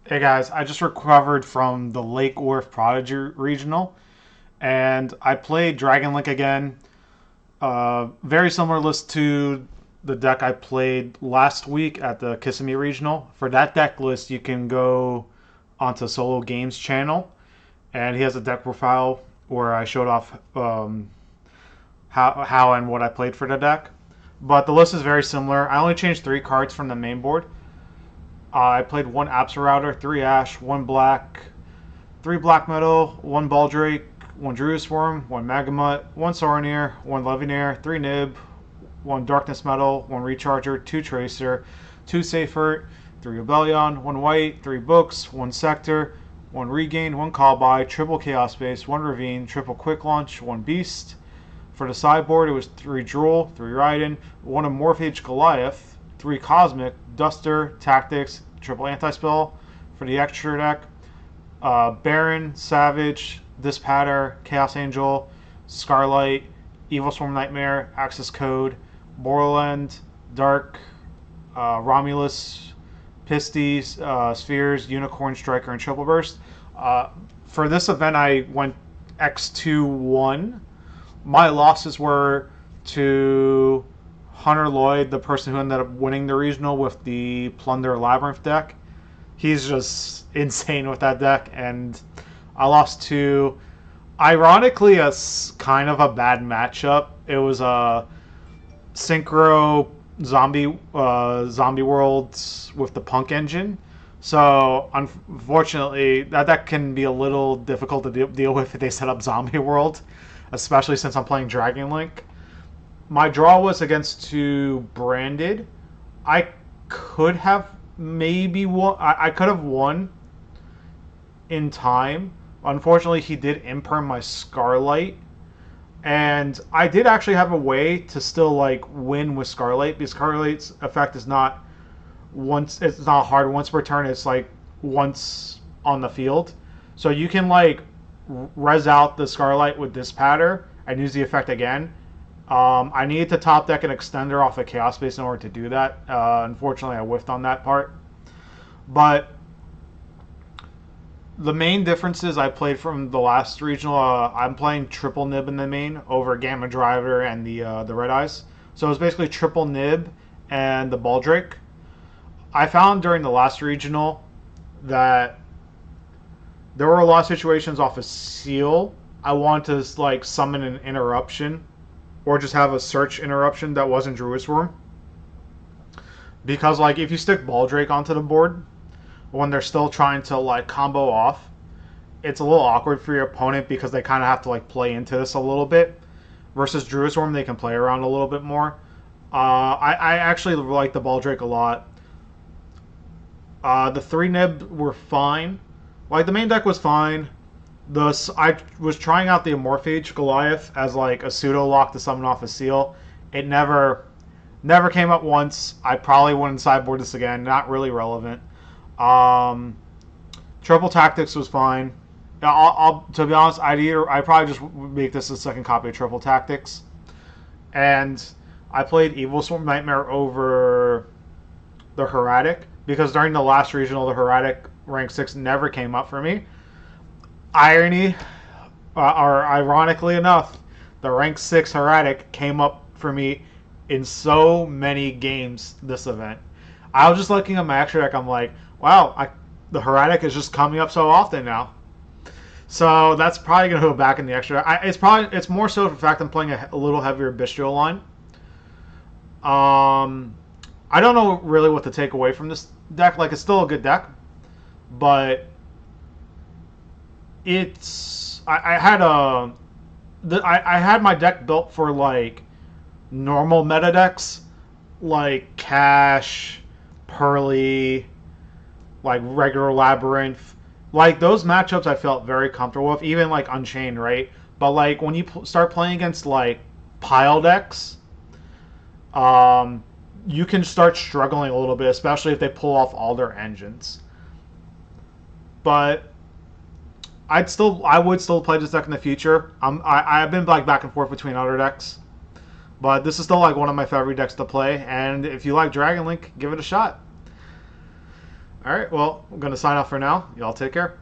Hey guys, I just recovered from the Lake Worth Prodigy regional, and I played Dragon Link again. Very similar list to the deck I played last week at the Kissimmee regional. For that deck list, you can go onto Solo Games channel, and he has a deck profile where I showed off how and what I played for the deck. But the list is very similar. I only changed 3 cards from the main board. I played one Router, 3 Ash, 1 black, 3 black metal, 1 Baldrake, 1 Druid Swarm, 1 Magamut, 1 Saronir, 1 Levinair, 3 Nib, 1 Darkness Metal, 1 Recharger, 2 Tracer, 2 Safert, 3 Rebellion, 1 White, 3 Books, 1 Sector, 1 Regain, 1 Callby, triple Chaos Space, 1 Ravine, triple Quick Launch, 1 Beast. For the sideboard, it was 3 Droll, 3 Raiden, 1 Amorphage Goliath, 3 Cosmic, Duster, Tactics, triple Anti-Spell. For the extra deck, Baron, Savage, Dispatter, Chaos Angel, Scarlight, Evil Swarm Nightmare, Access Code, Borland, Dark, Romulus, Pistes, Spheres, Unicorn, Striker, and Triple Burst. For this event, I went X2-1. My losses were to Hunter Lloyd, the person who ended up winning the regional with the Plunder Labyrinth deck. He's just insane with that deck, and I lost to, ironically, a kind of a bad matchup. It was a Synchro Zombie Worlds with the Punk engine. So unfortunately, that deck can be a little difficult to deal with if they set up Zombie World, especially since I'm playing Dragon Link. My draw was against 2 Branded. I could have maybe won. I could have won in time. Unfortunately, he did imperm my Scarlight, and I did actually have a way to still like win with Scarlight, because Scarlight's effect is not once. It's not hard once per turn. It's like once on the field, so you can like res out the Scarlight with this pattern and use the effect again. I needed to top deck an extender off of Chaos Space in order to do that. Unfortunately, I whiffed on that part. But the main differences I played from the last regional, I'm playing triple Nib in the main over Gamma Driver and the Red Eyes. So it was basically triple Nib and the Baldrake. I found during the last regional that there were a lot of situations off a Seal. I wanted to like summon an interruption, or just have a search interruption that wasn't Druid Swarm. Because like if you stick Baldrake onto the board when they're still trying to like combo off, it's a little awkward for your opponent because they kind of have to like play into this a little bit. Versus Druid Swarm, they can play around a little bit more. I actually like the Baldrake a lot. The 3 Nib were fine. Like the main deck was fine. I was trying out the Amorphage Goliath as like a pseudo lock to summon off a Seal. It never came up once. I probably wouldn't sideboard this again. Not really relevant. Triple Tactics was fine. To be honest, I probably just make this a second copy of Triple Tactics. And I played Evil Swarm Nightmare over the Heretic because during the last regional, the Heretic rank 6 never came up for me. Irony, or ironically enough, the rank 6 Heretic came up for me in so many games this event. I was just looking at my extra deck. I'm like, wow, the Heretic is just coming up so often now. So that's probably gonna go back in the extra deck. It's more so the fact I'm playing a little heavier Bestial line. I don't know really what to take away from this deck. Like, it's still a good deck, but I had my deck built for like normal meta decks, like Cash, Pearly, like regular Labyrinth. Like those matchups I felt very comfortable with, even like Unchained, right? But like when you start playing against like pile decks, you can start struggling a little bit, especially if they pull off all their engines. But I would still play this deck in the future. I've been like back and forth between other decks, but this is still like one of my favorite decks to play. And if you like Dragon Link, give it a shot. All right, well, I'm going to sign off for now. Y'all take care.